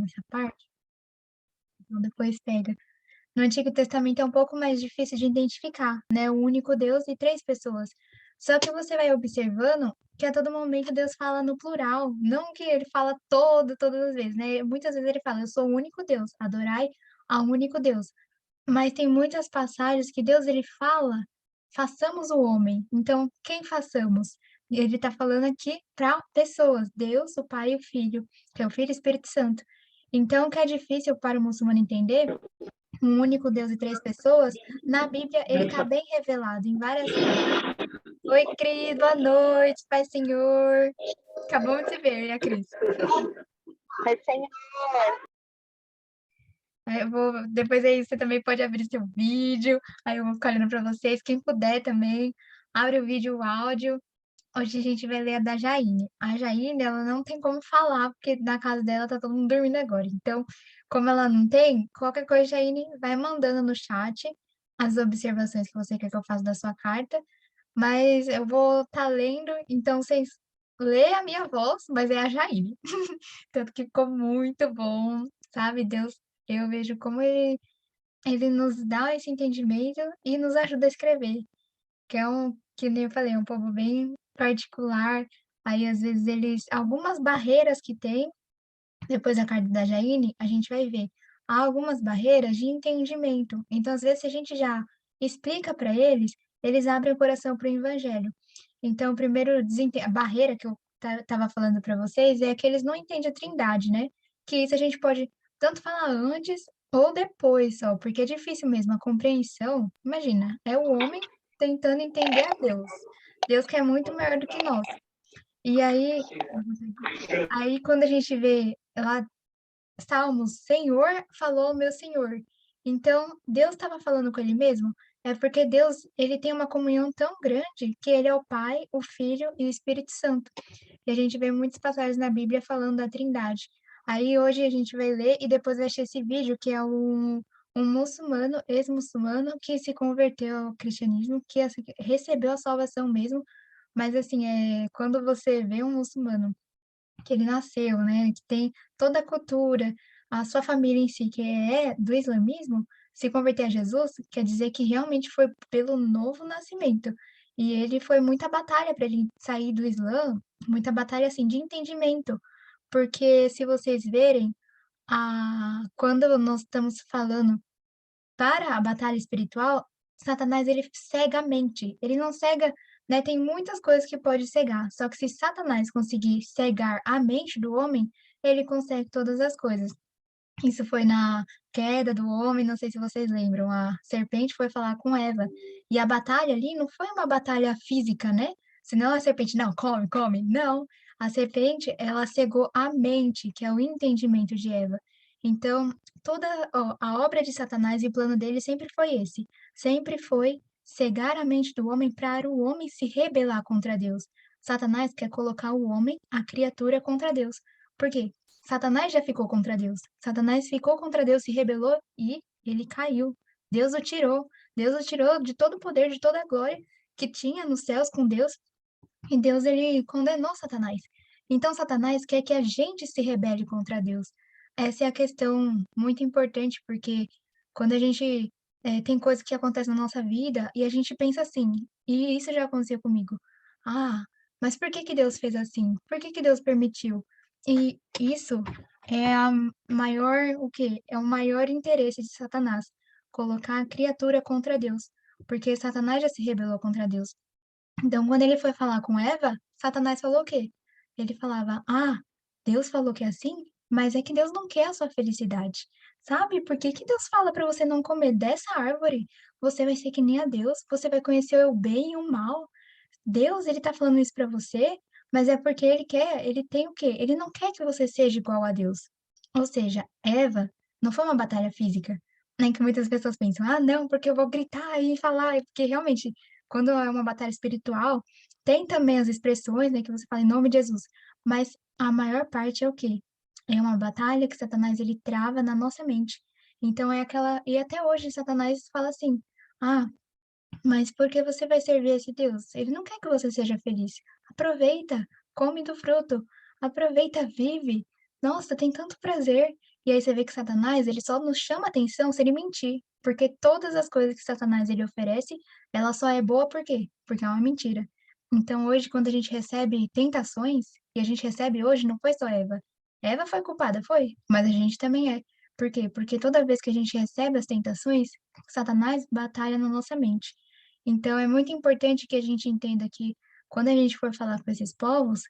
nessa parte, então depois pega. No Antigo Testamento é um pouco mais difícil de identificar, né, o único Deus e 3 pessoas. Só que você vai observando que a todo momento Deus fala no plural, não que ele fala todas as vezes, né, muitas vezes ele fala: "Eu sou o único Deus, adorai ao único Deus". Mas tem muitas passagens que Deus ele fala: "Façamos o homem". Então, quem façamos? E ele está falando aqui para pessoas, Deus, o Pai e o Filho, que é o Filho e o Espírito Santo. Então, o que é difícil para o muçulmano entender um único Deus e 3 pessoas, na Bíblia ele está bem revelado em várias partes. Oi, Cris, boa noite, paz Senhor. Acabamos de se ver, né, Cris? Mas, Senhor, Aí eu vou depois aí você também pode abrir seu vídeo, aí eu vou ficar olhando para vocês, quem puder também, abre o vídeo, o áudio. Hoje a gente vai ler a da Jaine. A Jaine, ela não tem como falar, porque na casa dela tá todo mundo dormindo agora. Então, como ela não tem, qualquer coisa, Jaine, vai mandando no chat as observações que você quer que eu faça da sua carta, mas eu vou estar lendo, então vocês lê a minha voz, mas é a Jaine. Tanto que ficou muito bom, sabe? Deus, eu vejo como ele nos dá esse entendimento e nos ajuda a escrever. Que é que nem eu falei, é um povo bem particular, aí às vezes eles algumas barreiras que tem, depois da carta da Jaine, a gente vai ver, há algumas barreiras de entendimento, então às vezes se a gente já explica para eles, eles abrem o coração para o evangelho. Então o primeiro a barreira que eu estava falando para vocês é que eles não entendem a trindade, né, que isso a gente pode tanto falar antes ou depois só, porque é difícil mesmo a compreensão, imagina, é o homem tentando entender a Deus. Deus que é muito maior do que nós. E aí quando a gente vê lá Salmos, Senhor falou ao meu Senhor. Então, Deus estava falando com ele mesmo, é porque Deus, ele tem uma comunhão tão grande que ele é o Pai, o Filho e o Espírito Santo. E a gente vê muitas passagens na Bíblia falando da Trindade. Aí hoje a gente vai ler e depois vai assistir esse vídeo que é um muçulmano, ex-muçulmano, que se converteu ao cristianismo, que assim, recebeu a salvação mesmo. Mas assim, quando você vê um muçulmano que ele nasceu, né, que tem toda a cultura, a sua família em si, que é do islamismo, se converter a Jesus, quer dizer que realmente foi pelo novo nascimento. E ele foi muita batalha para ele sair do Islã, muita batalha assim de entendimento, porque se vocês verem, quando nós estamos falando para a batalha espiritual, Satanás ele cega a mente, ele não cega, né, tem muitas coisas que pode cegar, só que se Satanás conseguir cegar a mente do homem, ele consegue todas as coisas. Isso foi na queda do homem, não sei se vocês lembram, a serpente foi falar com Eva, e a batalha ali não foi uma batalha física, né, senão a serpente: "Não, come, come", não, a serpente ela cegou a mente, que é o entendimento de Eva. Então, toda a obra de Satanás e o plano dele sempre foi esse, sempre foi cegar a mente do homem para o homem se rebelar contra Deus. Satanás quer colocar o homem, a criatura, contra Deus. Por quê? Satanás já ficou contra Deus. Satanás ficou contra Deus, se rebelou e ele caiu. Deus o tirou. Deus o tirou de todo o poder, de toda a glória que tinha nos céus com Deus, e Deus ele condenou Satanás. Então Satanás quer que a gente se rebele contra Deus. Essa é a questão muito importante, porque quando a gente tem coisas que acontecem na nossa vida e a gente pensa assim, e isso já aconteceu comigo. Ah, mas por que que Deus fez assim? Por que que Deus permitiu? E isso é a maior, o quê? É o maior interesse de Satanás, colocar a criatura contra Deus, porque Satanás já se rebelou contra Deus. Então, quando ele foi falar com Eva, Satanás falou o quê? Ele falava: "Ah, Deus falou que é assim, mas é que Deus não quer a sua felicidade. Sabe, por que que Deus fala para você não comer dessa árvore? Você vai ser que nem a Deus, você vai conhecer o bem e o mal. Deus, ele tá falando isso para você, mas é porque ele tem o quê? Ele não quer que você seja igual a Deus". Ou seja, Eva não foi uma batalha física, né, que muitas pessoas pensam: "Ah, não, porque eu vou gritar e falar", porque realmente, quando é uma batalha espiritual, tem também as expressões, né, que você fala: "Em nome de Jesus", mas a maior parte é o quê? É uma batalha que Satanás ele trava na nossa mente. Então é aquela e até hoje Satanás fala assim: "Ah, mas por que você vai servir esse Deus? Ele não quer que você seja feliz. Aproveita, come do fruto, aproveita, vive. Nossa, tem tanto prazer". E aí você vê que Satanás, ele só nos chama atenção se ele mentir, porque todas as coisas que Satanás ele oferece, ela só é boa por quê? Porque é uma mentira. Então hoje, quando a gente recebe tentações, e a gente recebe hoje, não foi só Eva. Eva foi culpada, foi, mas a gente também é. Por quê? Porque toda vez que a gente recebe as tentações, Satanás batalha na nossa mente. Então é muito importante que a gente entenda que quando a gente for falar com esses povos,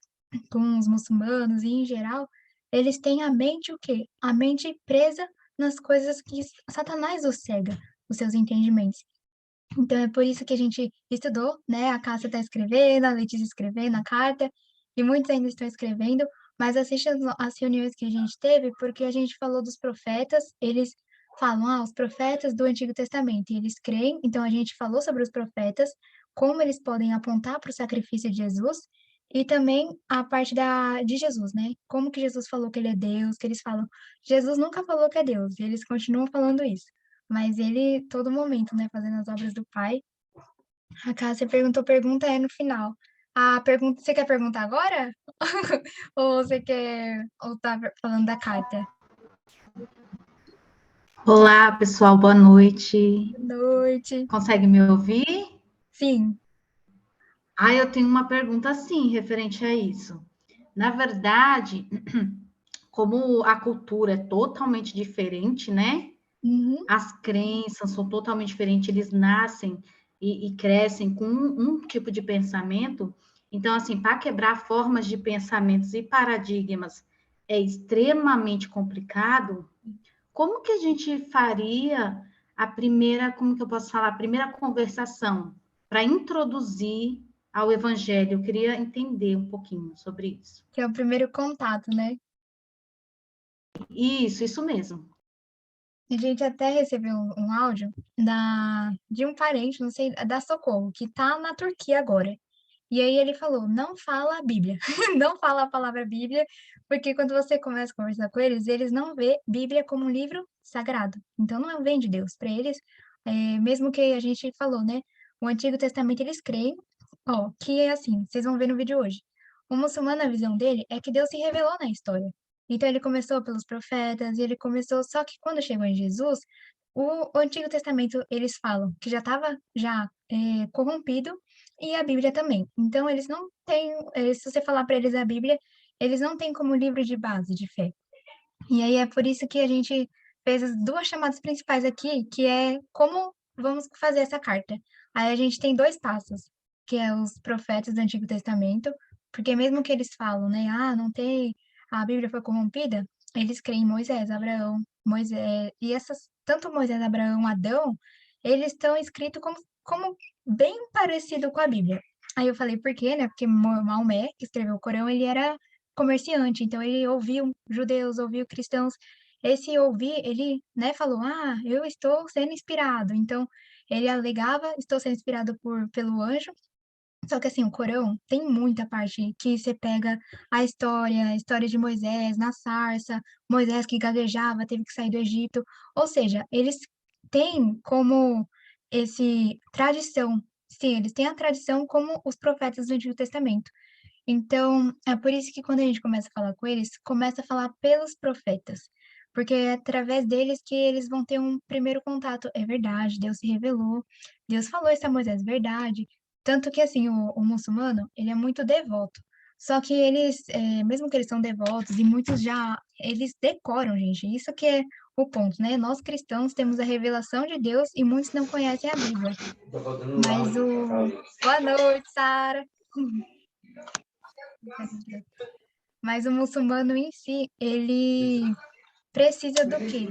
com os muçulmanos e em geral, eles têm a mente o quê? A mente presa nas coisas que Satanás os cega, os seus entendimentos. Então é por isso que a gente estudou, né? A Cássia está escrevendo, a Letícia escrevendo a carta, e muitos ainda estão escrevendo, mas assiste as reuniões que a gente teve, porque a gente falou dos profetas, eles falam, os profetas do Antigo Testamento, e eles creem, então a gente falou sobre os profetas, como eles podem apontar para o sacrifício de Jesus, e também a parte de Jesus, né? Como que Jesus falou que ele é Deus, que eles falam, Jesus nunca falou que é Deus, e eles continuam falando isso. Mas ele, todo momento, né, fazendo as obras do Pai. A Cássia perguntou pergunta no final. A pergunta, você quer perguntar agora? Ou você quer, ou tá falando da carta? Olá, pessoal, boa noite. Boa noite. Consegue me ouvir? Sim. Eu tenho uma pergunta sim, referente a isso. Na verdade, como a cultura é totalmente diferente, né? Uhum. As crenças são totalmente diferentes, eles nascem e crescem com um tipo de pensamento. Então, assim, para quebrar formas de pensamentos e paradigmas é extremamente complicado. Como que a gente faria a primeira, como que eu posso falar, a primeira conversação para introduzir ao evangelho? Eu queria entender um pouquinho sobre isso. Que é o primeiro contato, né? Isso mesmo. A gente até recebeu um áudio de um parente, não sei, da Socorro, que tá na Turquia agora. E aí ele falou, não fala a Bíblia, não fala a palavra Bíblia, porque quando você começa a conversar com eles, eles não vê Bíblia como um livro sagrado. Então não vem de Deus. Para eles, mesmo que a gente falou, né? O Antigo Testamento eles creem, que é assim, vocês vão ver no vídeo hoje. O muçulmano, a visão dele é que Deus se revelou na história. Então ele começou pelos profetas, e ele começou, só que quando chegou em Jesus, o Antigo Testamento eles falam que já estava corrompido e a Bíblia também. Então, eles não têm, se você falar para eles a Bíblia, eles não têm como livro de base de fé. E aí é por isso que a gente fez as duas chamadas principais aqui, que é como vamos fazer essa carta. Aí a gente tem dois passos, que é os profetas do Antigo Testamento, porque mesmo que eles falam, né, não tem, a Bíblia foi corrompida, eles creem em Moisés, Abraão, Moisés, e essas, tanto Moisés, Abraão, Adão, eles estão escritos como bem parecido com a Bíblia. Aí eu falei, por quê, né? Porque Maomé, que escreveu o Corão, ele era comerciante, então ele ouviu judeus, ouviu cristãos. Esse ouvir, ele, né, falou: eu estou sendo inspirado". Então, ele alegava: "Estou sendo inspirado pelo anjo". Só que assim, o Corão tem muita parte que você pega a história de Moisés na sarça, Moisés que gaguejava, teve que sair do Egito. Ou seja, eles têm como esse tradição. Sim, eles têm a tradição como os profetas do Antigo Testamento. Então, é por isso que quando a gente começa a falar com eles, começa a falar pelos profetas, porque é através deles que eles vão ter um primeiro contato. É verdade, Deus se revelou, Deus falou isso a Moisés, verdade. Tanto que, assim, o muçulmano, ele é muito devoto. Só que eles, mesmo que eles são devotos, e muitos já, eles decoram, gente. Isso que é o ponto, né? Nós cristãos temos a revelação de Deus e muitos não conhecem a Bíblia. Mas o... Boa noite, Sara. Mas o muçulmano em si, ele precisa do quê?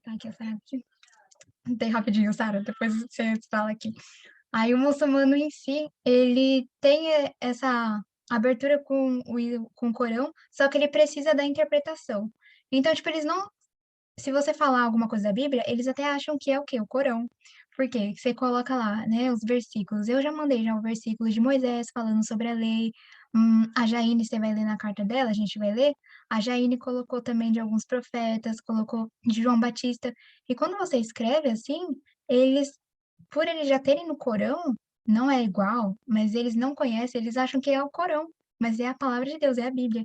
Tá aqui, Sara. Tem rapidinho, Sara, depois você fala aqui. Aí o muçulmano em si, ele tem essa abertura com o Corão, só que ele precisa da interpretação. Então, tipo, eles não se você falar alguma coisa da Bíblia, eles até acham que é o quê? O Corão. Por quê? Você coloca lá, né, os versículos. Eu já mandei já o versículo de Moisés falando sobre a lei. A Jaine, você vai ler na carta dela, a gente vai ler. A Jaine colocou também de alguns profetas, colocou de João Batista. E quando você escreve assim, eles, por eles já terem no Corão, não é igual, mas eles não conhecem, eles acham que é o Corão, mas é a palavra de Deus, é a Bíblia.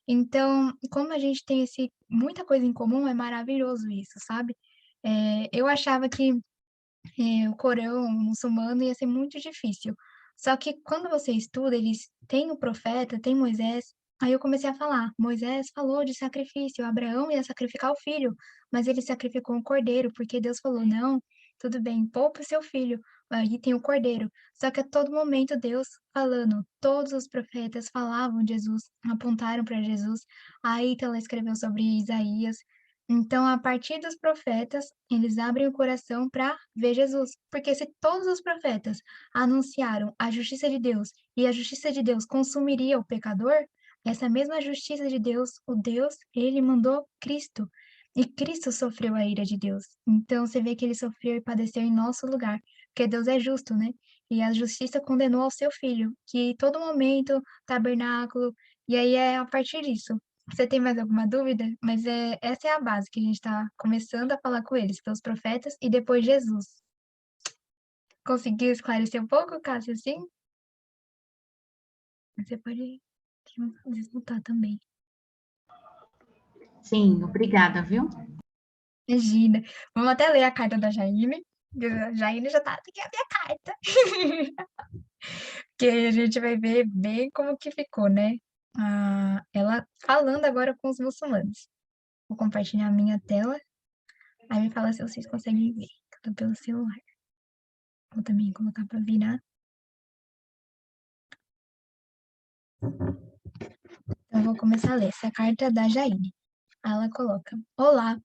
Então, como a gente tem muita coisa em comum, é maravilhoso isso, sabe? Eu achava que o Corão muçulmano ia ser muito difícil. Só que quando você estuda, eles têm o profeta, tem Moisés. Aí eu comecei a falar, Moisés falou de sacrifício, Abraão ia sacrificar o filho, mas ele sacrificou um cordeiro, porque Deus falou, não, tudo bem, poupe o seu filho, aí tem o cordeiro. Só que a todo momento Deus falando, todos os profetas falavam de Jesus, apontaram para Jesus. Aí ela escreveu sobre Isaías, então, a partir dos profetas, eles abrem o coração para ver Jesus. Porque se todos os profetas anunciaram a justiça de Deus e a justiça de Deus consumiria o pecador, essa mesma justiça de Deus, o Deus, ele mandou Cristo. E Cristo sofreu a ira de Deus. Então, você vê que ele sofreu e padeceu em nosso lugar. Porque Deus é justo, né? E a justiça condenou ao seu filho, que todo momento, tabernáculo, e aí é a partir disso. Você tem mais alguma dúvida? Mas essa é a base que a gente está começando a falar com eles, pelos profetas e depois Jesus. Conseguiu esclarecer um pouco, Cássio, assim? Você pode disputar também. Sim, obrigada, viu? Imagina. Vamos até ler a carta da Jaine. A Jaine já tá, aqui é a minha carta. Que aí a gente vai ver bem como que ficou, né? Ela falando agora com os muçulmanos. Vou compartilhar a minha tela. Aí me fala se vocês conseguem ver. Eu tô pelo celular. Vou também colocar para virar. Então, vou começar a ler essa carta da Jaine. Ela coloca: Olá,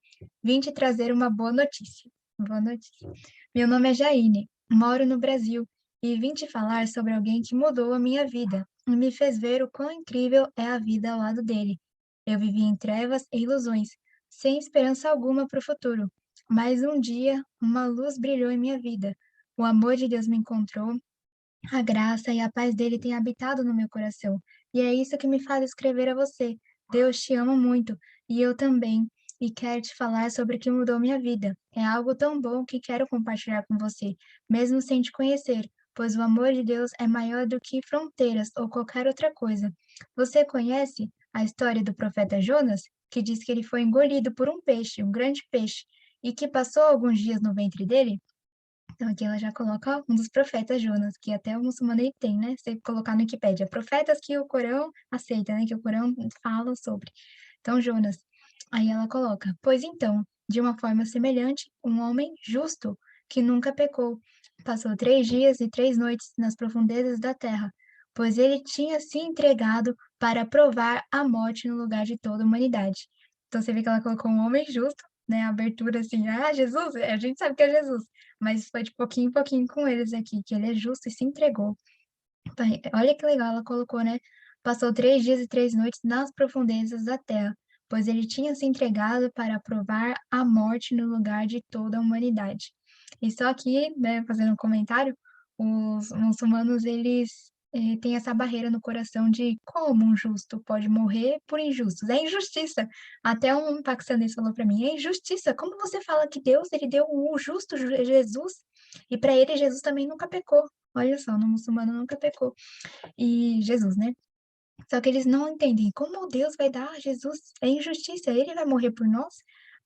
vim te trazer uma boa notícia. Boa notícia. Meu nome é Jaine, moro no Brasil e vim te falar sobre alguém que mudou a minha vida e me fez ver o quão incrível é a vida ao lado dele. Eu vivia em trevas e ilusões, sem esperança alguma para o futuro. Mas um dia, uma luz brilhou em minha vida. O amor de Deus me encontrou, a graça e a paz dele têm habitado no meu coração, e é isso que me faz escrever a você. Deus te ama muito, e eu também, e quero te falar sobre o que mudou minha vida. É algo tão bom que quero compartilhar com você, mesmo sem te conhecer, pois o amor de Deus é maior do que fronteiras ou qualquer outra coisa. Você conhece a história do profeta Jonas, que diz que ele foi engolido por um peixe, um grande peixe, e que passou alguns dias no ventre dele? Então, aqui ela já coloca um dos profetas Jonas, que até o muçulmano ele tem, né? Se colocar no Wikipédia, profetas que o Corão aceita, né? Que o Corão fala sobre. Então, Jonas. Aí ela coloca: Pois então, de uma forma semelhante, um homem justo, que nunca pecou, passou 3 dias e 3 noites nas profundezas da terra, pois ele tinha se entregado para provar a morte no lugar de toda a humanidade. Então, você vê que ela colocou um homem justo, né? A abertura assim, Jesus, a gente sabe que é Jesus, mas foi de pouquinho em pouquinho com eles aqui, que ele é justo e se entregou. Olha que legal, ela colocou, né? Passou 3 dias e 3 noites nas profundezas da terra, pois ele tinha se entregado para provar a morte no lugar de toda a humanidade. E só aqui, né, fazendo um comentário, os muçulmanos, eles têm essa barreira no coração de como um justo pode morrer por injustos. É injustiça. Até um paquistanês falou para mim, é injustiça. Como você fala que Deus, ele deu o justo Jesus, e para ele Jesus também nunca pecou. Olha só, no muçulmano nunca pecou. E Jesus, né? Só que eles não entendem como Deus vai dar a Jesus. É injustiça, ele vai morrer por nós,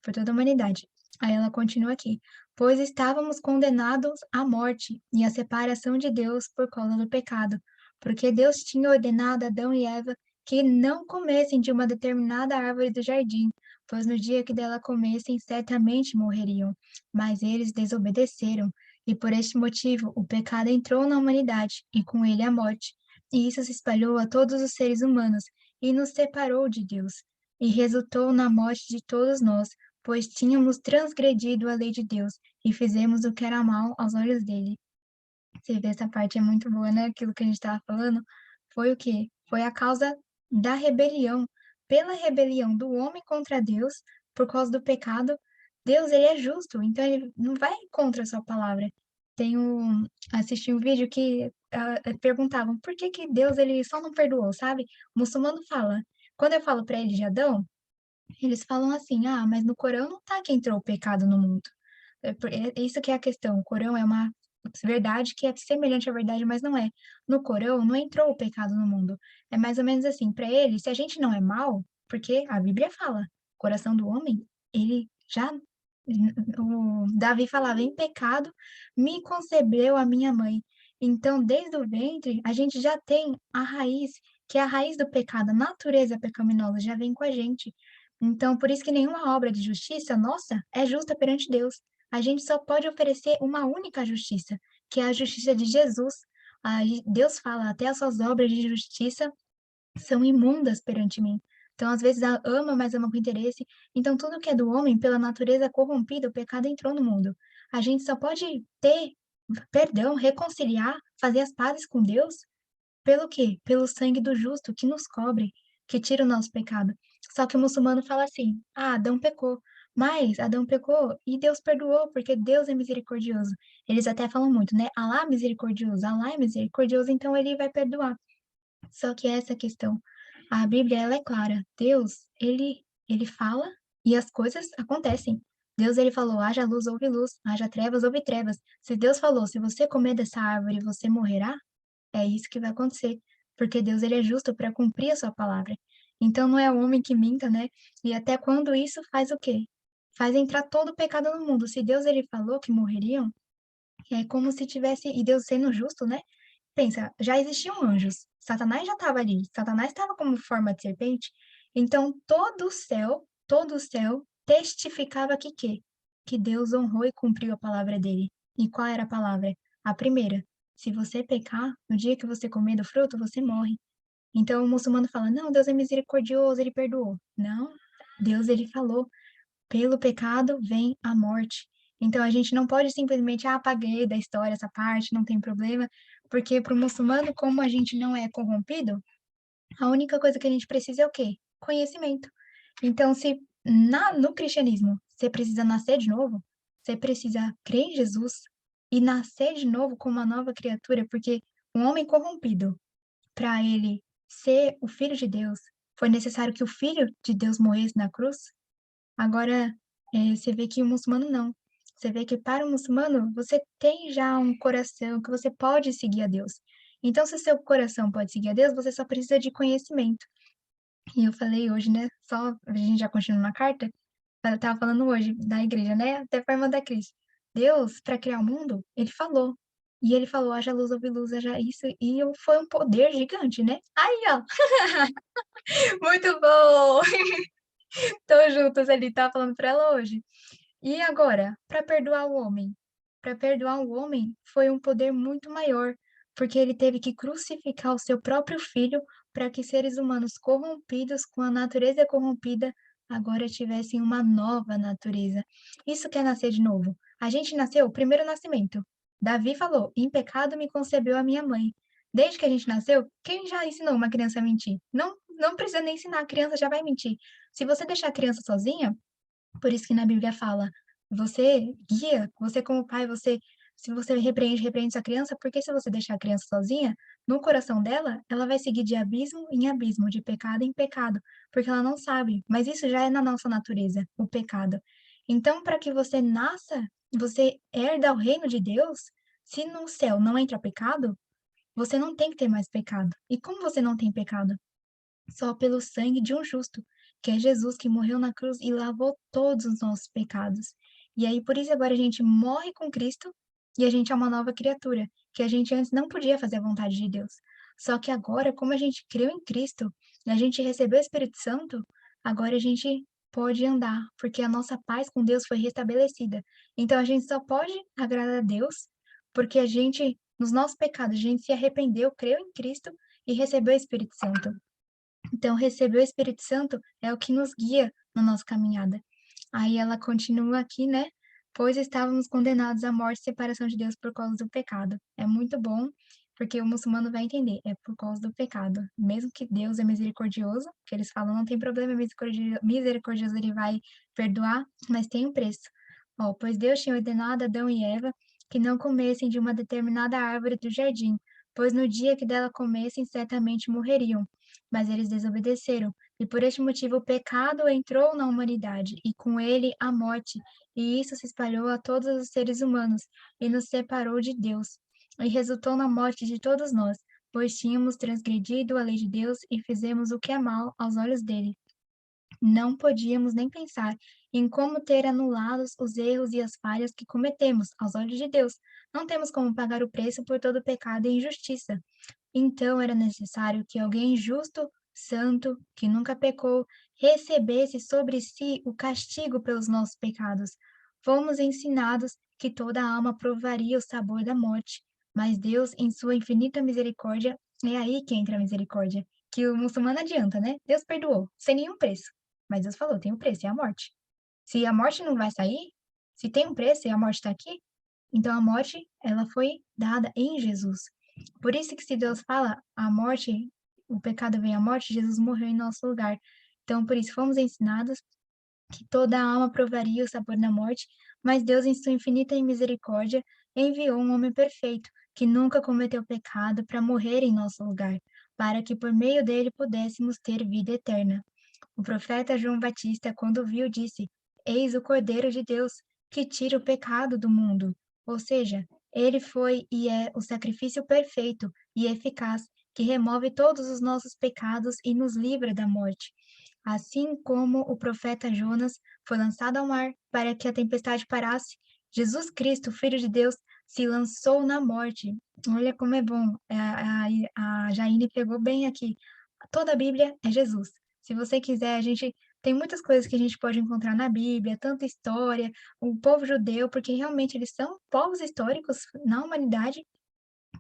por toda a humanidade. Aí ela continua aqui. Pois estávamos condenados à morte e à separação de Deus por causa do pecado, porque Deus tinha ordenado a Adão e Eva que não comessem de uma determinada árvore do jardim, pois no dia que dela comessem, certamente morreriam. Mas eles desobedeceram, e por este motivo o pecado entrou na humanidade, e com ele a morte. E isso se espalhou a todos os seres humanos e nos separou de Deus, e resultou na morte de todos nós, pois tínhamos transgredido a lei de Deus e fizemos o que era mal aos olhos dele. Você vê, essa parte é muito boa, né? Aquilo que a gente estava falando foi o quê? Foi a causa da rebelião. Pela rebelião do homem contra Deus, por causa do pecado, Deus, ele é justo, então ele não vai contra a sua palavra. Assisti um vídeo que perguntavam por que que Deus, ele só não perdoou, sabe? O muçulmano fala, quando eu falo para ele de Adão, eles falam assim, mas no Corão não tá que entrou o pecado no mundo. É isso que é a questão. O Corão é uma verdade que é semelhante à verdade, mas não é. No Corão não entrou o pecado no mundo. É mais ou menos assim, para ele, se a gente não é mal, porque a Bíblia fala, o coração do homem, ele já o Davi falava: "Em pecado me concebeu a minha mãe". Então, desde o ventre, a gente já tem a raiz, que é a raiz do pecado, a natureza pecaminosa já vem com a gente. Então, por isso que nenhuma obra de justiça nossa é justa perante Deus. A gente só pode oferecer uma única justiça, que é a justiça de Jesus. Aí Deus fala: "Até as suas obras de justiça são imundas perante mim". Então, às vezes, ama, mas ama com interesse. Então, tudo que é do homem, pela natureza corrompida, o pecado entrou no mundo. A gente só pode ter perdão, reconciliar, fazer as pazes com Deus, pelo quê? Pelo sangue do justo que nos cobre, que tira o nosso pecado. Só que o muçulmano fala assim: "Ah, Adão pecou", mas Adão pecou e Deus perdoou, porque Deus é misericordioso. Eles até falam muito, né: "Alá é misericordioso, então ele vai perdoar". Só que essa questão, a Bíblia ela é clara, Deus, ele fala e as coisas acontecem. Deus ele falou: "Haja luz, houve luz, haja trevas, houve trevas". Se Deus falou: "Se você comer dessa árvore, você morrerá", é isso que vai acontecer, porque Deus ele é justo para cumprir a sua palavra. Então não é o homem que minta, né, e até quando isso faz o quê? Faz entrar todo o pecado no mundo. Se Deus ele falou que morreriam, é como se tivesse e Deus sendo justo, né, pensa, já existiam anjos, Satanás já estava ali, Satanás estava como forma de serpente, então todo o céu testificava que quê? Que Deus honrou e cumpriu a palavra dele. E qual era a palavra? A primeira: "Se você pecar, no dia que você comer do fruto, você morre". Então o muçulmano fala: "Não, Deus é misericordioso, ele perdoou". Não, Deus ele falou: "Pelo pecado vem a morte". Então a gente não pode simplesmente: "Ah, apaguei da história essa parte, não tem problema", porque para o muçulmano, como a gente não é corrompido, a única coisa que a gente precisa é o quê? Conhecimento. Então se no cristianismo você precisa nascer de novo, você precisa crer em Jesus e nascer de novo como uma nova criatura, porque um homem corrompido, para ele ser o filho de Deus, foi necessário que o filho de Deus morresse na cruz. Agora, você vê que o muçulmano não. Você vê que para o muçulmano, você tem já um coração que você pode seguir a Deus. Então, se o seu coração pode seguir a Deus, você só precisa de conhecimento. E eu falei hoje, né, só a gente já continua na carta, eu estava falando hoje da igreja, né, até para a irmã da Cris. Deus, para criar o mundo, ele falou. E ele falou: "Haja luz, houve luz, haja isso", e foi um poder gigante, né. Aí, ó, muito bom. Estão juntas ali, estava falando para ela hoje. E agora, para perdoar o homem? Para perdoar o homem foi um poder muito maior, porque ele teve que crucificar o seu próprio filho para que seres humanos corrompidos, com a natureza corrompida, agora tivessem uma nova natureza. Isso que é nascer de novo. A gente nasceu, o primeiro nascimento. Davi falou: "Em pecado me concebeu a minha mãe". Desde que a gente nasceu, quem já ensinou uma criança a mentir? Não, não precisa nem ensinar, a criança já vai mentir. Se você deixar a criança sozinha, por isso que na Bíblia fala: "Você guia, você como pai, você se você repreende sua criança, porque se você deixar a criança sozinha, no coração dela, ela vai seguir de abismo em abismo, de pecado em pecado, porque ela não sabe, mas isso já é na nossa natureza, o pecado. Então, para que você nasça, você herda o reino de Deus, se no céu não entra pecado, você não tem que ter mais pecado. E como você não tem pecado? Só pelo sangue de um justo, que é Jesus que morreu na cruz e lavou todos os nossos pecados. E aí, por isso agora a gente morre com Cristo e a gente é uma nova criatura, que a gente antes não podia fazer a vontade de Deus. Só que agora, como a gente creu em Cristo e a gente recebeu o Espírito Santo, agora a gente pode andar, porque a nossa paz com Deus foi restabelecida. Então a gente só pode agradar a Deus porque a gente, nos nossos pecados, a gente se arrependeu, creu em Cristo e recebeu o Espírito Santo. Então, receber o Espírito Santo é o que nos guia na nossa caminhada. Aí ela continua aqui, né? Pois estávamos condenados à morte e separação de Deus por causa do pecado. É muito bom, porque o muçulmano vai entender, é por causa do pecado. Mesmo que Deus é misericordioso, que eles falam, não tem problema, é misericordioso, ele vai perdoar, mas tem um preço. Ó, pois Deus tinha ordenado a Adão e Eva que não comessem de uma determinada árvore do jardim, pois no dia que dela comessem, certamente morreriam. Mas eles desobedeceram, E por este motivo o pecado entrou na humanidade, e com ele a morte, e isso se espalhou a todos os seres humanos, e nos separou de Deus, e resultou na morte de todos nós, pois tínhamos transgredido a lei de Deus e fizemos o que é mal aos olhos dele. Não podíamos nem pensar em como ter anulados os erros e as falhas que cometemos aos olhos de Deus. Não temos como pagar o preço por todo pecado e injustiça. Então era necessário que alguém justo, santo, que nunca pecou, recebesse sobre si o castigo pelos nossos pecados. Fomos ensinados que toda alma provaria o sabor da morte, mas Deus, em sua infinita misericórdia, é aí que entra a misericórdia, que o muçulmano adianta, né? Deus perdoou, sem nenhum preço. Mas Deus falou, tem um preço, é a morte. Se a morte não vai sair, se tem um preço e a morte está aqui, então a morte, ela foi dada em Jesus. Por isso que se Deus fala a morte, o pecado vem à morte, Jesus morreu em nosso lugar. Então, por isso fomos ensinados que toda alma provaria o sabor da morte, mas Deus, em sua infinita misericórdia, enviou um homem perfeito, que nunca cometeu pecado, para morrer em nosso lugar, para que por meio dele pudéssemos ter vida eterna. O profeta João Batista, quando viu, disse: Eis o Cordeiro de Deus, que tira o pecado do mundo. Ou seja, ele foi e é o sacrifício perfeito e eficaz, que remove todos os nossos pecados e nos livra da morte. Assim como o profeta Jonas foi lançado ao mar para que a tempestade parasse, Jesus Cristo, Filho de Deus, se lançou na morte. Olha como é bom. A Jaine pegou bem aqui. Toda a Bíblia é Jesus. Se você quiser, a gente tem muitas coisas que a gente pode encontrar na Bíblia, tanta história, o povo judeu, porque realmente eles são povos históricos na humanidade,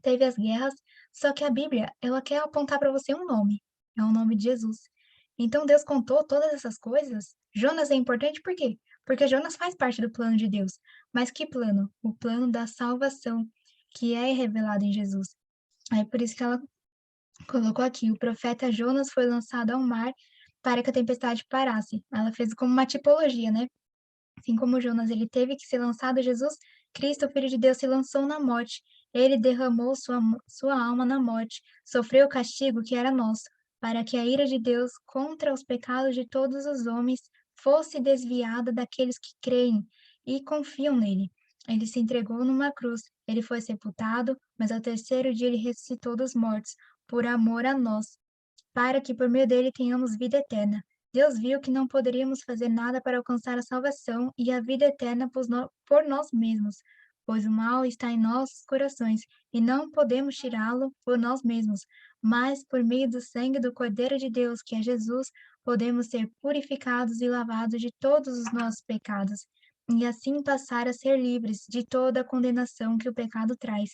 teve as guerras, só que a Bíblia, ela quer apontar para você um nome, é o nome de Jesus. Então Deus contou todas essas coisas. Jonas é importante por quê? Porque Jonas faz parte do plano de Deus. Mas que plano? O plano da salvação, que é revelado em Jesus. Aí por isso que ela colocou aqui, o profeta Jonas foi lançado ao mar para que a tempestade parasse. Ela fez como uma tipologia, né? Assim como Jonas, ele teve que ser lançado, Jesus Cristo, o Filho de Deus, se lançou na morte. Ele derramou sua alma na morte, sofreu o castigo que era nosso, para que a ira de Deus contra os pecados de todos os homens fosse desviada daqueles que creem e confiam nele. Ele se entregou numa cruz, ele foi sepultado, mas ao terceiro dia ele ressuscitou dos mortos, por amor a nós, para que por meio dele tenhamos vida eterna. Deus viu que não poderíamos fazer nada para alcançar a salvação e a vida eterna por nós mesmos, pois o mal está em nossos corações e não podemos tirá-lo por nós mesmos, mas por meio do sangue do Cordeiro de Deus, que é Jesus, podemos ser purificados e lavados de todos os nossos pecados, e assim passar a ser livres de toda a condenação que o pecado traz.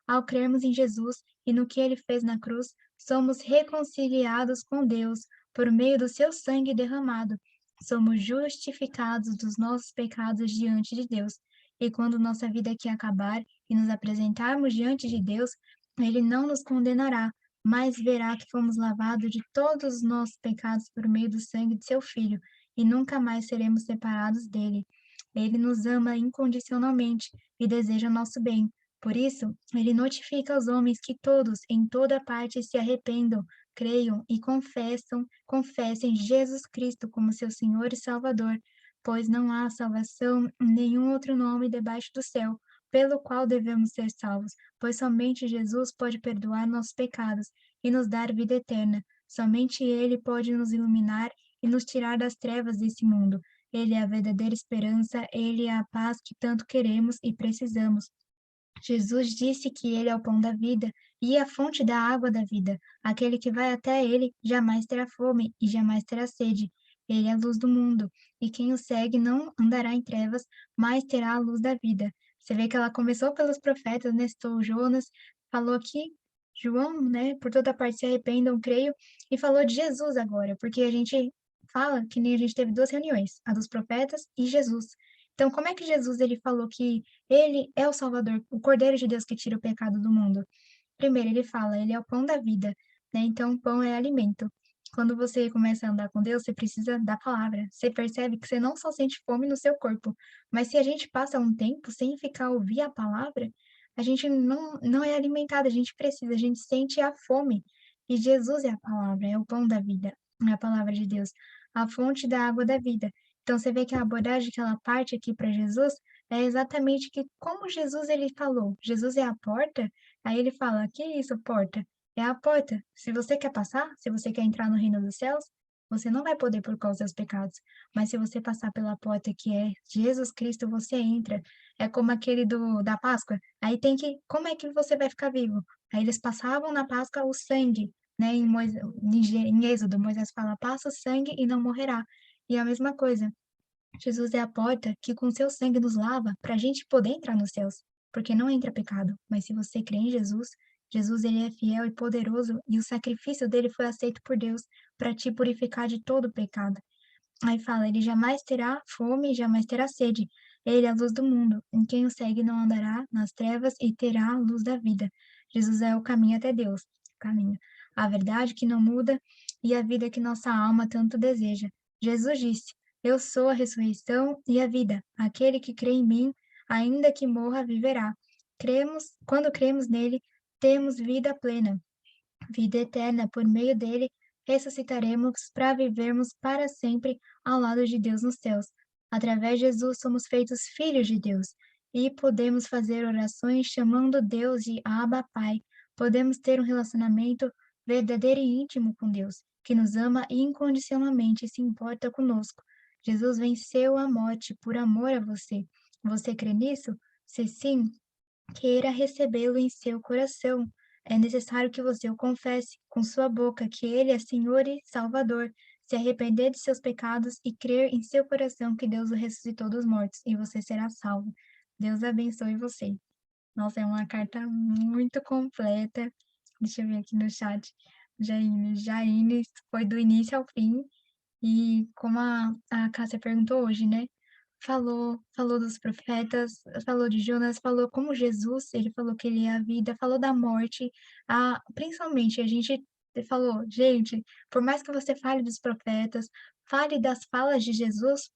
Ao crermos em Jesus e no que ele fez na cruz, somos reconciliados com Deus por meio do seu sangue derramado. Somos justificados dos nossos pecados diante de Deus. E quando nossa vida aqui acabar e nos apresentarmos diante de Deus, ele não nos condenará, mas verá que fomos lavados de todos os nossos pecados por meio do sangue de seu Filho, e nunca mais seremos separados dele. Ele nos ama incondicionalmente e deseja nosso bem. Por isso, ele notifica aos homens que todos, em toda parte, se arrependam, creiam e confessem Jesus Cristo como seu Senhor e Salvador, pois não há salvação em nenhum outro nome debaixo do céu, pelo qual devemos ser salvos, pois somente Jesus pode perdoar nossos pecados e nos dar vida eterna. Somente Ele pode nos iluminar e nos tirar das trevas desse mundo. Ele é a verdadeira esperança, Ele é a paz que tanto queremos e precisamos. Jesus disse que ele é o pão da vida e a fonte da água da vida. Aquele que vai até ele jamais terá fome e jamais terá sede. Ele é a luz do mundo, e quem o segue não andará em trevas, mas terá a luz da vida. Você vê que ela começou pelos profetas, né? Citou Jonas, falou aqui, João, né? Por toda parte se arrependam, creio, e falou de Jesus agora, porque a gente fala que nem a gente teve duas reuniões, a dos profetas e Jesus. Então, como é que Jesus ele falou que ele é o Salvador, o Cordeiro de Deus que tira o pecado do mundo? Primeiro, ele fala, ele é o pão da vida, né? Então, o pão é alimento. Quando você começa a andar com Deus, você precisa da palavra. Você percebe que você não só sente fome no seu corpo, mas se a gente passa um tempo sem ficar ouvir a palavra, a gente não é alimentado, a gente precisa, a gente sente a fome. E Jesus é a palavra, é o pão da vida. é a palavra de Deus, a fonte da água da vida. Então você vê que a abordagem que ela parte aqui para Jesus é exatamente que como Jesus ele falou, Jesus é a porta, aí ele fala: "Que isso, porta? É a porta. Se você quer passar, se você quer entrar no reino dos céus, você não vai poder por causa dos seus pecados, mas se você passar pela porta que é Jesus Cristo, você entra". É como aquele do da Páscoa, aí tem que como é que você vai ficar vivo? Aí eles passavam na Páscoa o sangue, né, em Êxodo, Moisés fala: "Passa o sangue e não morrerá". E a mesma coisa, Jesus é a porta que com seu sangue nos lava para a gente poder entrar nos céus, porque não entra pecado. Mas se você crê em Jesus, Jesus ele é fiel e poderoso e o sacrifício dele foi aceito por Deus para te purificar de todo pecado. Aí fala: "Ele jamais terá fome e jamais terá sede. Ele é a luz do mundo. Em quem o segue não andará nas trevas e terá a luz da vida". Jesus é o caminho até Deus, o caminho, a verdade que não muda e a vida que nossa alma tanto deseja. Jesus disse: "Eu sou a ressurreição e a vida. Aquele que crê em mim, ainda que morra, viverá". Quando cremos nele, temos vida plena, vida eterna. Por meio dele, ressuscitaremos para vivermos para sempre ao lado de Deus nos céus. Através de Jesus, somos feitos filhos de Deus e podemos fazer orações chamando Deus de Abba, Pai. Podemos ter um relacionamento verdadeiro e íntimo com Deus, que nos ama incondicionalmente e se importa conosco. Jesus venceu a morte por amor a você. Você crê nisso? Se sim, queira recebê-lo em seu coração. É necessário que você o confesse com sua boca que ele é Senhor e Salvador, se arrepender de seus pecados e crer em seu coração que Deus o ressuscitou dos mortos, e você será salvo. Deus abençoe você. Nossa, é uma carta muito completa. Deixa eu ver aqui no chat. Jaine foi do início ao fim. E como a Cássia perguntou hoje, né? Falou dos profetas, falou de Jonas, falou como Jesus, ele falou que ele é a vida, falou da morte, principalmente a gente falou, gente, por mais que você fale dos profetas, fale das falas de Jesus,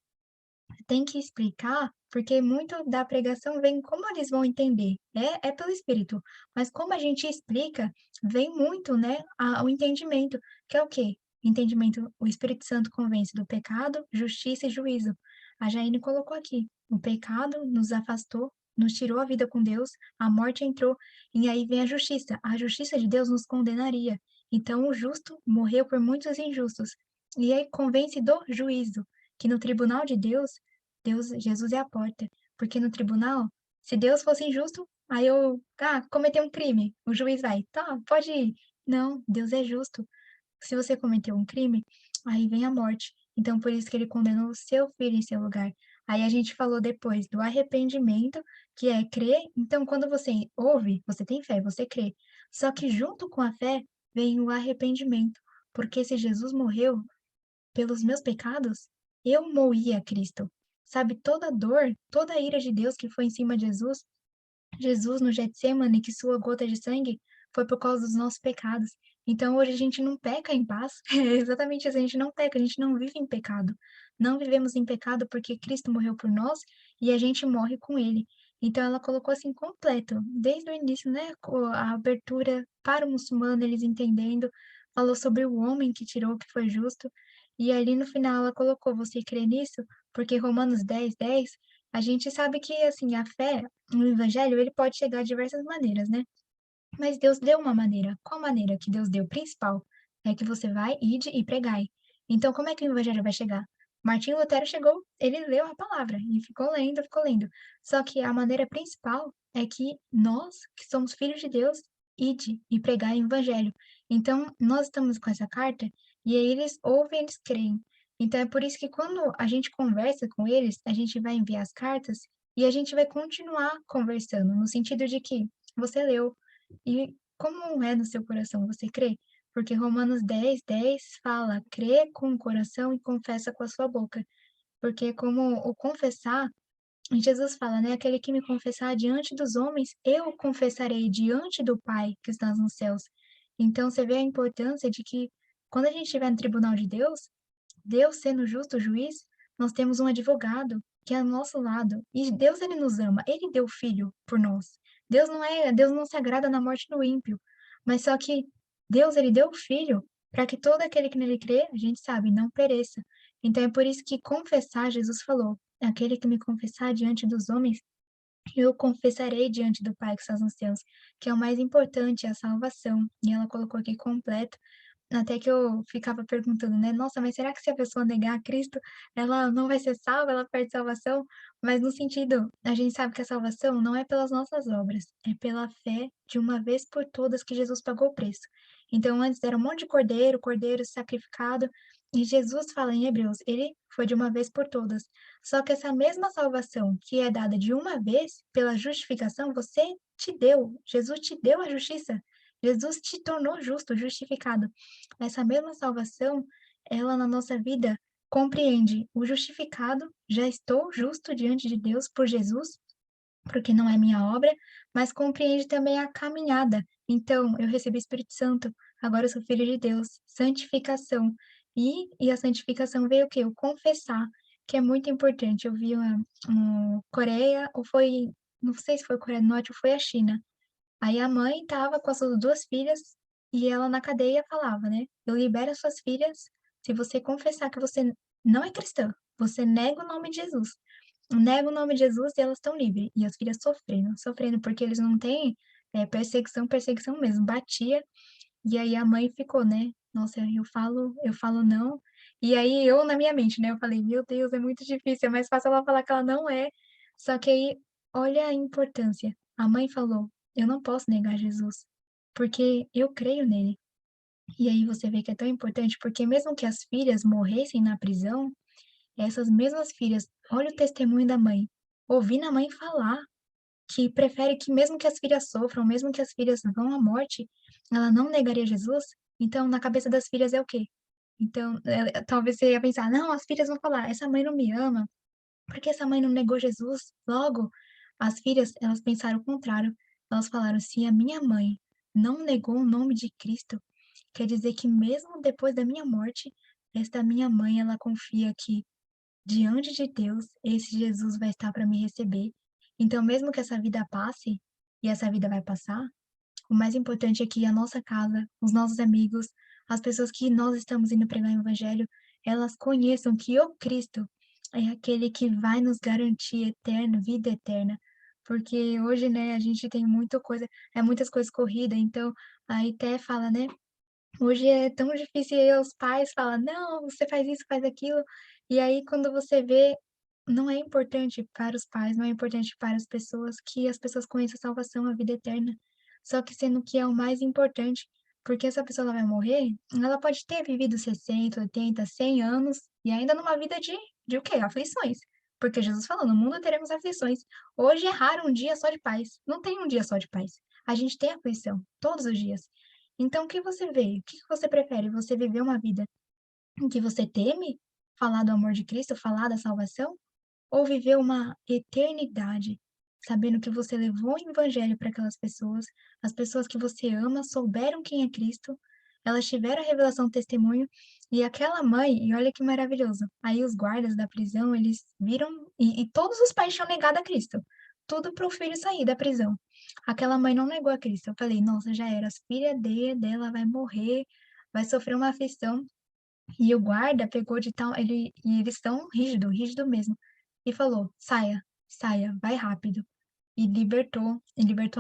tem que explicar, porque muito da pregação vem como eles vão entender, é pelo Espírito, mas como a gente explica, vem muito, né, o entendimento, que é o quê? Entendimento, o Espírito Santo convence do pecado, justiça e juízo. A Jaine colocou aqui, o pecado nos afastou, nos tirou a vida com Deus, a morte entrou, e aí vem a justiça de Deus nos condenaria. Então o justo morreu por muitos injustos, e aí convence do juízo, que no tribunal de Jesus é a porta, porque no tribunal, se Deus fosse injusto, aí cometeu um crime, o juiz vai, tá, pode ir. Não, Deus é justo. Se você cometeu um crime, aí vem a morte. Então, por isso que ele condenou o seu filho em seu lugar. Aí a gente falou depois do arrependimento, que é crer. Então, quando você ouve, você tem fé, você crê. Só que junto com a fé vem o arrependimento. Porque se Jesus morreu pelos meus pecados, eu moí a Cristo. Sabe, toda a dor, toda a ira de Deus que foi em cima de Jesus, Jesus no Getsemane, que sua gota de sangue foi por causa dos nossos pecados. Então hoje a gente não peca em paz, é exatamente isso, a gente não peca, a gente não vive em pecado. Não vivemos em pecado porque Cristo morreu por nós e a gente morre com ele. Então ela colocou assim completo, desde o início, né, a abertura para o muçulmano, eles entendendo, falou sobre o homem que tirou, que foi justo, e ali no final ela colocou, você crê nisso? Porque Romanos 10:10, a gente sabe que, assim, a fé no evangelho, ele pode chegar de diversas maneiras, né? Mas Deus deu uma maneira. Qual maneira que Deus deu? Principal é que você vai, ide e pregai. Então, como é que o evangelho vai chegar? Martinho Lutero chegou, ele leu a palavra e ficou lendo, ficou lendo. Só que a maneira principal é que nós, que somos filhos de Deus, ide e pregai o evangelho. Então, nós estamos com essa carta e aí eles ouvem, eles creem. Então, é por isso que quando a gente conversa com eles, a gente vai enviar as cartas e a gente vai continuar conversando, no sentido de que você leu, e como é no seu coração, você crê? Porque Romanos 10:10 fala, crê com o coração e confessa com a sua boca. Porque como o confessar, Jesus fala, né? Aquele que me confessar diante dos homens, eu confessarei diante do Pai que está nos céus. Então, você vê a importância de que quando a gente estiver no tribunal de Deus, Deus sendo justo juiz, nós temos um advogado que é ao nosso lado. E Deus, ele nos ama. Ele deu o filho por nós. Deus não se agrada na morte do ímpio. Mas só que Deus, ele deu o filho para que todo aquele que nele crê, a gente sabe, não pereça. Então é por isso que confessar, Jesus falou: aquele que me confessar diante dos homens, eu confessarei diante do Pai que está nos céus, que é o mais importante, a salvação. E ela colocou aqui completo, até que eu ficava perguntando, né: "Nossa, mas será que se a pessoa negar a Cristo, ela não vai ser salva, ela perde salvação?". Mas no sentido, a gente sabe que a salvação não é pelas nossas obras, é pela fé de uma vez por todas que Jesus pagou o preço. Então antes era um monte de cordeiro, cordeiro sacrificado, e Jesus fala em Hebreus, ele foi de uma vez por todas. Só que essa mesma salvação que é dada de uma vez, pela justificação, você te deu, Jesus te deu a justiça. Jesus te tornou justo, justificado. Essa mesma salvação, ela na nossa vida compreende o justificado, já estou justo diante de Deus por Jesus, porque não é minha obra, mas compreende também a caminhada. Então, eu recebi o Espírito Santo, agora eu sou filho de Deus, santificação. E a santificação veio o quê? O confessar, que é muito importante. Eu vi uma Coreia, ou foi, não sei se foi Coreia do Norte ou foi a China. Aí a mãe estava com as suas 2 filhas, e ela na cadeia falava, né: "Eu libero as suas filhas, se você confessar que você não é cristã, você nega o nome de Jesus, nega o nome de Jesus e elas estão livres". E as filhas sofrendo, sofrendo, porque eles não têm, perseguição, perseguição mesmo, batia, e aí a mãe ficou, né: "Nossa, eu falo não", e aí eu na minha mente, né, eu falei: "Meu Deus, é muito difícil, é mais fácil ela falar que ela não é". Só que aí, olha a importância, a mãe falou: "Eu não posso negar Jesus, porque eu creio nele". E aí você vê que é tão importante, porque mesmo que as filhas morressem na prisão, essas mesmas filhas, olha o testemunho da mãe, ouvindo a mãe falar que prefere que mesmo que as filhas sofram, mesmo que as filhas vão à morte, ela não negaria Jesus, então na cabeça das filhas é o quê? Então, talvez você ia pensar: "Não, as filhas vão falar: 'Essa mãe não me ama, porque essa mãe não negou Jesus?'". Logo, as filhas, elas pensaram o contrário, elas falaram: "Se a minha mãe não negou o nome de Cristo, quer dizer que mesmo depois da minha morte, esta minha mãe, ela confia que diante de Deus, esse Jesus vai estar para me receber. Então, mesmo que essa vida passe, e essa vida vai passar, o mais importante é que a nossa casa, os nossos amigos, as pessoas que nós estamos indo pregar o evangelho, elas conheçam que o Cristo é aquele que vai nos garantir eterno, vida eterna. Porque hoje, né, a gente tem muita coisa, é muitas coisas corridas, então aí até fala, né, hoje é tão difícil e aí os pais falam: "Não, você faz isso, faz aquilo", e aí quando você vê, não é importante para os pais, não é importante para as pessoas que as pessoas conheçam a salvação, a vida eterna. Só que sendo que é o mais importante, porque essa pessoa ela vai morrer, ela pode ter vivido 60, 80, 100 anos, e ainda numa vida de o quê? Aflições. Porque Jesus falou: "No mundo teremos aflições". Hoje é raro um dia só de paz, não tem um dia só de paz. A gente tem aflição, todos os dias. Então, o que você vê? O que que você prefere? Você viver uma vida em que você teme falar do amor de Cristo, falar da salvação, ou viver uma eternidade sabendo que você levou o evangelho para aquelas pessoas, as pessoas que você ama souberam quem é Cristo, elas tiveram a revelação do testemunho, e aquela mãe, e olha que maravilhoso, aí os guardas da prisão, eles viram, e todos os pais tinham negado a Cristo, tudo para o filho sair da prisão. Aquela mãe não negou a Cristo. Eu falei: "Nossa, já era, as filha dela vai morrer, vai sofrer uma aflição". E o guarda pegou de tal e eles estão rígido, rígido mesmo, e falou: "Saia, saia, vai rápido". E libertou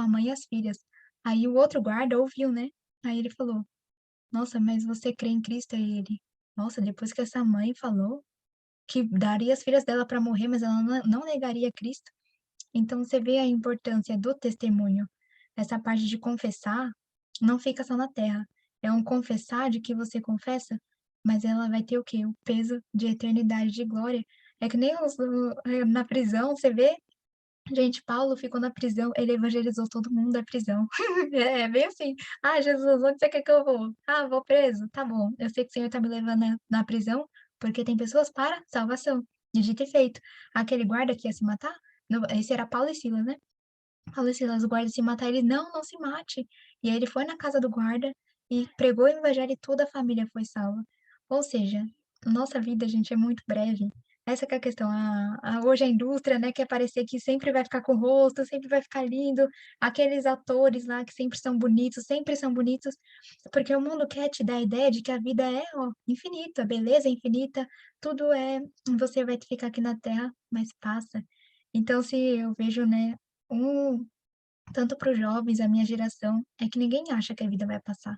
a mãe e as filhas. Aí o outro guarda ouviu, né, aí ele falou: "Nossa, mas você crê em Cristo?". Aí ele: "Nossa, depois que essa mãe falou que daria as filhas dela para morrer, mas ela não negaria Cristo". Então você vê a importância do testemunho. Essa parte de confessar não fica só na terra. É um confessar de que você confessa, mas ela vai ter o quê? O peso de eternidade, de glória. É que nem na prisão, você vê, gente, Paulo ficou na prisão, ele evangelizou todo mundo da prisão. É bem assim: "Ah, Jesus, onde você quer que eu vou? Ah, vou preso? Tá bom, eu sei que o Senhor tá me levando na prisão, porque tem pessoas para salvação". E dito e feito. Aquele guarda que ia se matar, esse era Paulo e Silas, né. Paulo e Silas, o guarda se matar, ele: "Não, não se mate". E aí ele foi na casa do guarda e pregou o evangelho e toda a família foi salva. Ou seja, nossa vida, gente, é muito breve. Essa que é a questão. Hoje a indústria, né, quer parecer que sempre vai ficar com o rosto, sempre vai ficar lindo. Aqueles atores lá que sempre são bonitos, porque o mundo quer te dar a ideia de que a vida é, ó, infinita, a beleza é infinita, tudo é, você vai ficar aqui na Terra, mas passa. Então, se eu vejo, né, um, tanto para os jovens, a minha geração, é que ninguém acha que a vida vai passar.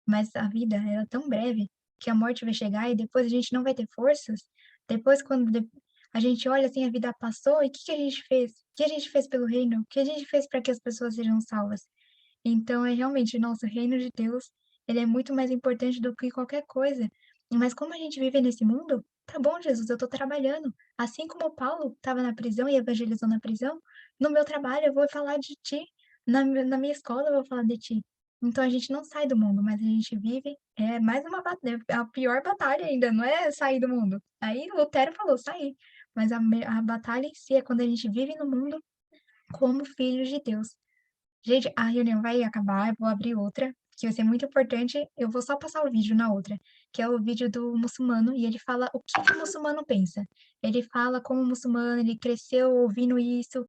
Mas a vida, ela é tão breve que a morte vai chegar e depois a gente não vai ter forças. Depois, a gente olha assim, a vida passou e o que que a gente fez? O que a gente fez pelo reino? O que a gente fez para que as pessoas sejam salvas? Então, é realmente, nosso reino de Deus, ele é muito mais importante do que qualquer coisa. Mas como a gente vive nesse mundo, tá bom, Jesus, eu estou trabalhando. Assim como Paulo estava na prisão e evangelizou na prisão, no meu trabalho eu vou falar de ti. Na minha escola eu vou falar de ti. Então a gente não sai do mundo, mas a gente vive, é mais uma batalha, a pior batalha ainda, não é sair do mundo. Aí Lutero falou sair, mas a batalha em si é quando a gente vive no mundo como filhos de Deus. Gente, a reunião vai acabar, eu vou abrir outra, que vai ser muito importante. Eu vou só passar o vídeo na outra, que é o vídeo do muçulmano, e ele fala o que que o muçulmano pensa. Ele fala como muçulmano, ele cresceu ouvindo isso,